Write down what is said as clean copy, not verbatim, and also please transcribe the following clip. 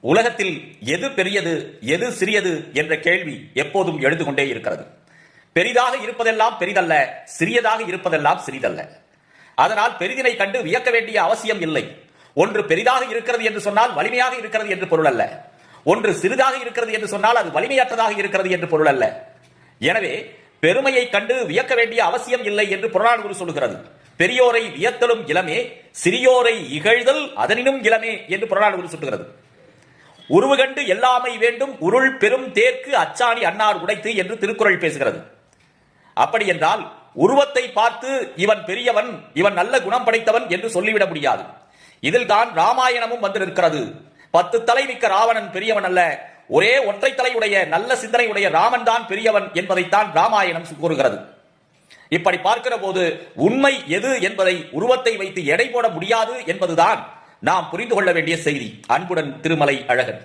உலகத்தில் எது பெரியது எது சிறியது என்ற கேள்வி எப்போதும் எழுந்து கொண்டே இருக்கிறது. பெரிதாக இருப்பதெல்லாம் பெரிதல்ல, சிறியதாக இருப்பதெல்லாம் சிறிதல்ல. அதனால் பெரிதினை கண்டு வியக்க வேண்டிய அவசியம் இல்லை. ஒன்று பெரிதாக இருக்கிறது என்று சொன்னால் வலிமையாக இருக்கிறது என்று பொருள் அல்ல. ஒன்று சிறிதாக இருக்கிறது என்று சொன்னால் அது வலிமையற்றதாக இருக்கிறது என்று பொருள் அல்ல. எனவே பெருமையை கண்டு வியக்க வேண்டிய அவசியம் இல்லை என்று புறநானூறு சொல்லுகிறது. பெரியோரை வியத்தலும் இளமே, சிறியோரை இகழ்தல் அதனினும் இளமே என்று புறநானூறு சொல்லுகிறது. உருவு கண்டு எல்லாமை வேண்டும், உருள் பெரும் தேர்க்கு அச்சாணி அன்னார் உடைத்து என்று திருக்குறள் பேசுகிறது. அப்படி என்றால் உருவத்தை பார்த்து இவன் பெரியவன், இவன் நல்ல குணம் படைத்தவன் என்று சொல்லிவிட முடியாது. இதில் தான் ராமாயணமும் வந்து நிற்கிறது. 10 தலை மிக்க ராவணன் பெரியவன் அல்ல, ஒரே ஒற்றை தலையுடைய நல்ல சிந்தனை உடைய ராமன் தான் பெரியவன் என்பதைத்தான் ராமாயணம் கூறுகிறது. இப்படி பார்க்கிற போது உண்மை எது என்பதை உருவத்தை வைத்து எடை போட முடியாது என்பதுதான் நாம் புரிந்து கொள்ள வேண்டிய செய்தி. அன்புடன் திருமலை அழகன்.